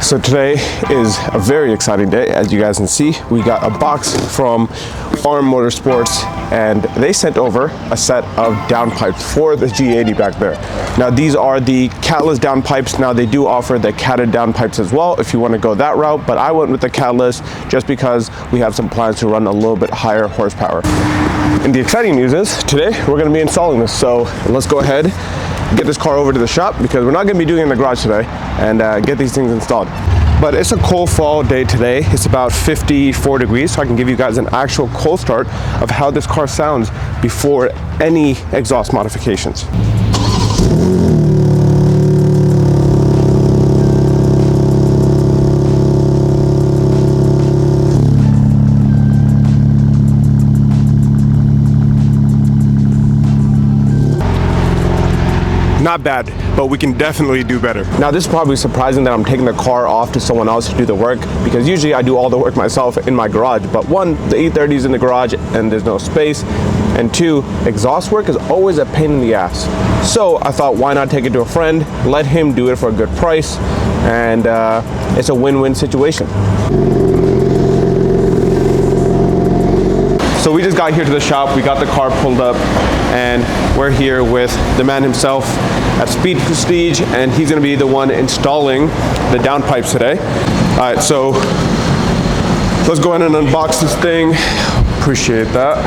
So today is a very exciting day. As you guys can see, we got a box from ARM Motorsports and they sent over a set of downpipes for the G80 back there. Now these are the Catless downpipes. Now they do offer the catted downpipes as well if you want to go that route, but I went with the Catless just because we have some plans to run a little bit higher horsepower. And the exciting news is today we're going to be installing this. So let's go ahead, get this car over to the shop because we're not going to be doing it in the garage today, and get these things installed. But it's a cold fall day today. It's about 54 degrees, so I can give you guys an actual cold start of how this car sounds before any exhaust modifications. Not bad, but we can definitely do better. Now this is probably surprising that I'm taking the car off to someone else to do the work, because usually I do all the work myself in my garage, but one, the E30 is in the garage and there's no space, and two, exhaust work is always a pain in the ass. So I thought, why not take it to a friend, let him do it for a good price, and it's a win-win situation. So we just got here to the shop, we got the car pulled up, and we're here with the man himself at Speed Prestige, and he's gonna be the one installing the downpipes today. All right, so let's go ahead and unbox this thing. Appreciate that.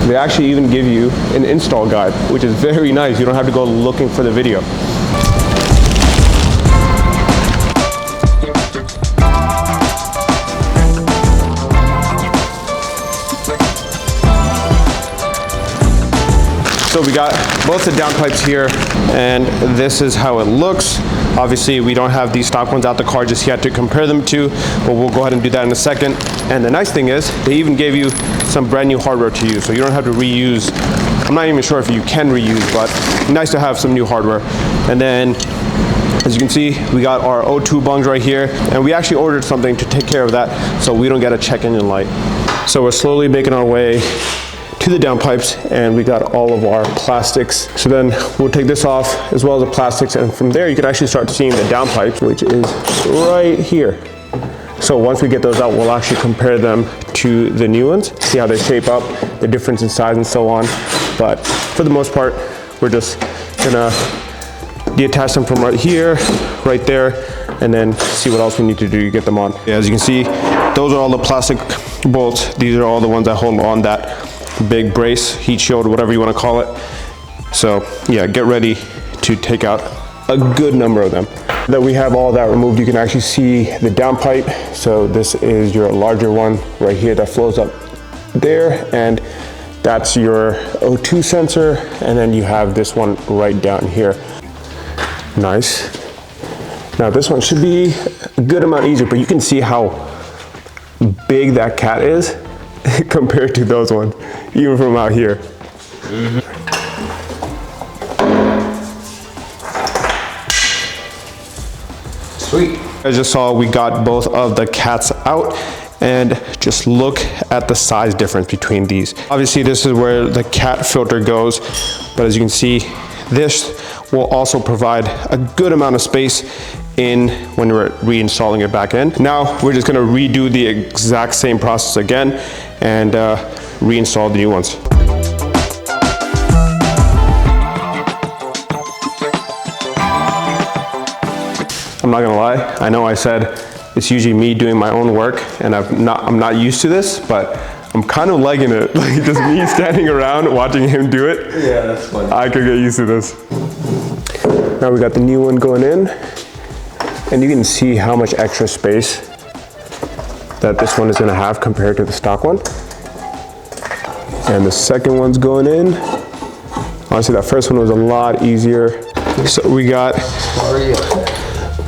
They actually even give you an install guide, which is very nice. You don't have to go looking for the video. So we got both the downpipes here, and this is how it looks. Obviously, we don't have these stock ones out the car just yet to compare them to, but we'll go ahead and do that in a second. And the nice thing is, they even gave you some brand new hardware to use, so you don't have to reuse. I'm not even sure if you can reuse, but nice to have some new hardware. And then, as you can see, we got our O2 bungs right here, and we actually ordered something to take care of that so we don't get a check engine light. So we're slowly making our way to the downpipes, and we got all of our plastics. So then we'll take this off as well as the plastics, and from there you can actually start seeing the downpipes, which is right here. So once we get those out, we'll actually compare them to the new ones, see how they shape up, the difference in size and so on. But for the most part, we're just gonna deattach them from right here, right there, and then see what else we need to do to get them on. Yeah, as you can see, those are all the plastic bolts. These are all the ones that hold on that big brace, heat shield, whatever you want to call it. So yeah, get ready to take out a good number of them. That we have all that removed, you can actually see the downpipe. So this is your larger one right here that flows up there, and that's your O2 sensor, and then you have this one right down here. Nice. Now this one should be a good amount easier, but you can see how big that cat is compared to those ones, even from out here. Sweet. I just saw we got both of the cats out, and just look at the size difference between these. Obviously this is where the cat filter goes, but as you can see, this will also provide a good amount of space in when we're reinstalling it back in. Now we're just gonna redo the exact same process again and reinstall the new ones. I'm not gonna lie, I know I said it's usually me doing my own work, and I'm not used to this, but I'm kind of liking it. Like just me standing around watching him do it. Yeah, that's funny. I could get used to this. Now we got the new one going in, and you can see how much extra space that this one is going to have compared to the stock one. And the second one's going in. Honestly, that first one was a lot easier. So we got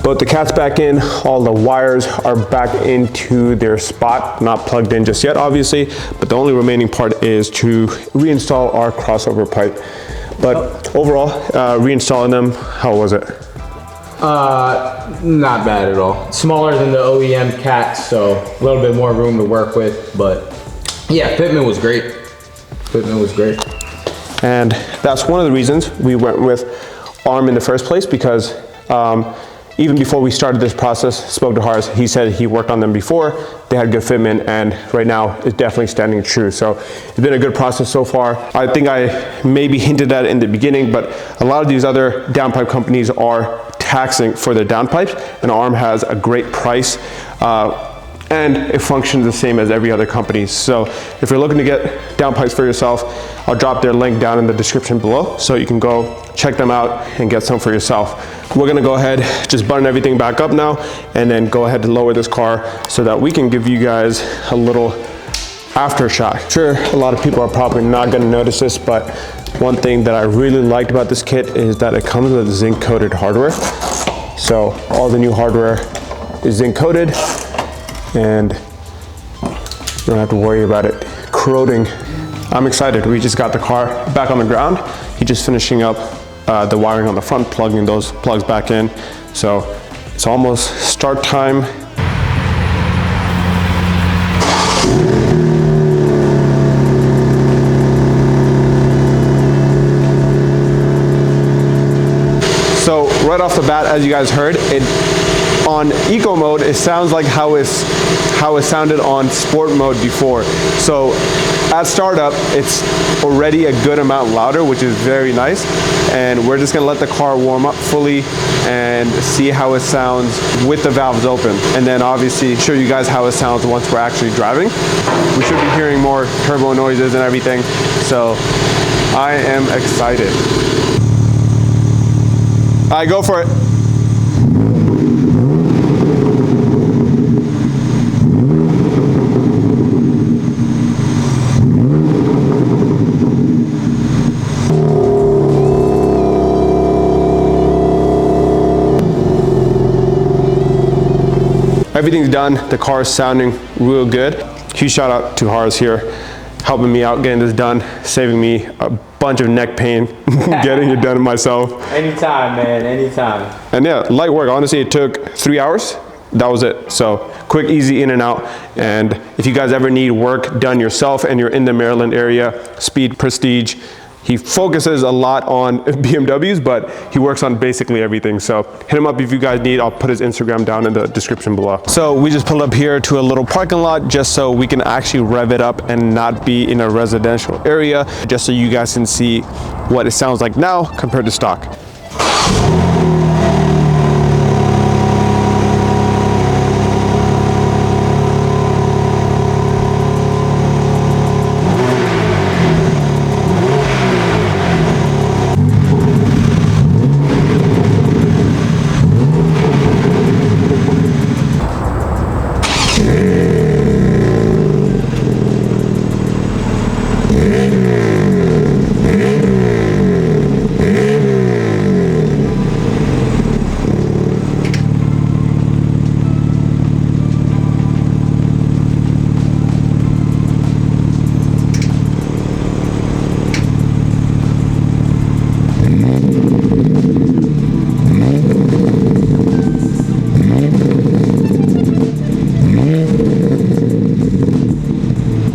both the cats back in, all the wires are back into their spot, not plugged in just yet obviously, but the only remaining part is to reinstall our crossover pipe. But overall, reinstalling them, how was it? Not bad at all. Smaller than the OEM cats, so a little bit more room to work with, but yeah, fitment was great. Fitment was great. And that's one of the reasons we went with ARM in the first place, because even before we started this process, spoke to Horace, he said he worked on them before, they had good fitment, and right now it's definitely standing true. So it's been a good process so far. I think I maybe hinted at it in the beginning, but a lot of these other downpipe companies are taxing for their downpipes, and ARM has a great price, and it functions the same as every other company. So if you're looking to get downpipes for yourself, I'll drop their link down in the description below so you can go check them out and get some for yourself. We're gonna go ahead, just button everything back up now, and then go ahead and lower this car so that we can give you guys a little aftershock. Sure, a lot of people are probably not gonna notice this, but one thing that I really liked about this kit is that it comes with zinc coated hardware. So all the new hardware is zinc coated, and you don't have to worry about it corroding. I'm excited. We just got the car back on the ground. He's just finishing up the wiring on the front, plugging those plugs back in. So it's almost start time. So right off the bat, as you guys heard, on eco mode, it sounds like how it sounded on sport mode before. So at startup, it's already a good amount louder, which is very nice. And we're just gonna let the car warm up fully and see how it sounds with the valves open. And then obviously show you guys how it sounds once we're actually driving. We should be hearing more turbo noises and everything. So I am excited. All right, go for it. Everything's done. The car is sounding real good. Huge shout out to Horace here, helping me out getting this done, saving me a bunch of neck pain getting it done myself. Anytime, man, anytime. And yeah, light work. Honestly, it took 3 hours. That was it. So quick, easy in and out. And if you guys ever need work done yourself and you're in the Maryland area, Speed, Prestige, he focuses a lot on BMWs, but he works on basically everything. So hit him up if you guys need. I'll put his Instagram down in the description below. So we just pulled up here to a little parking lot just so we can actually rev it up and not be in a residential area, just so you guys can see what it sounds like now compared to stock.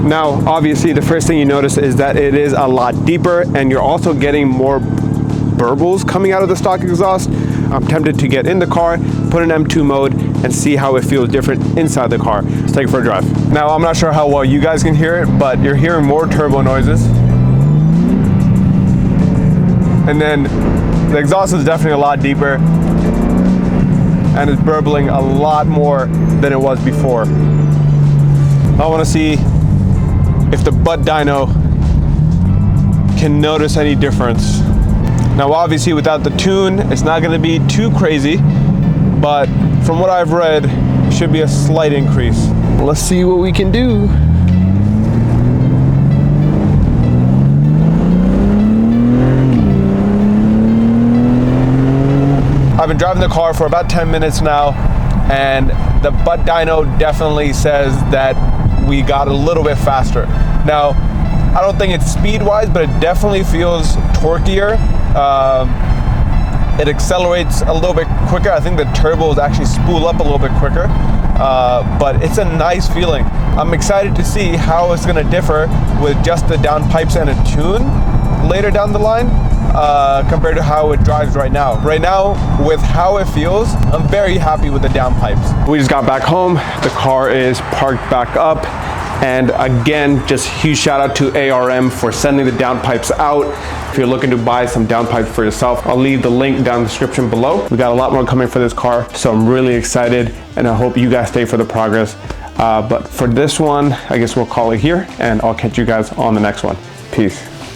Now, obviously, the first thing you notice is that it is a lot deeper, and you're also getting more burbles coming out of the stock exhaust. I'm tempted to get in the car, put in M2 mode, and see how it feels different inside the car. Let's take it for a drive. Now, I'm not sure how well you guys can hear it, but you're hearing more turbo noises. And then the exhaust is definitely a lot deeper, and it's burbling a lot more than it was before. I want to see if the butt dyno can notice any difference. Now obviously without the tune, it's not gonna be too crazy, but from what I've read, it should be a slight increase. Let's see what we can do. I've been driving the car for about 10 minutes now, and the butt dyno definitely says that we got a little bit faster. Now, I don't think it's speed-wise, but it definitely feels torquier. It accelerates a little bit quicker. I think the turbos actually spool up a little bit quicker, but it's a nice feeling. I'm excited to see how it's gonna differ with just the downpipes and a tune later down the line. compared to how it drives right now. Right now, with how it feels, I'm very happy with the downpipes. We just got back home. The car is parked back up. And again, just huge shout out to ARM for sending the downpipes out. If you're looking to buy some downpipes for yourself, I'll leave the link down in the description below. We got a lot more coming for this car, so I'm really excited, and I hope you guys stay for the progress. But for this one, I guess we'll call it here, and I'll catch you guys on the next one. Peace.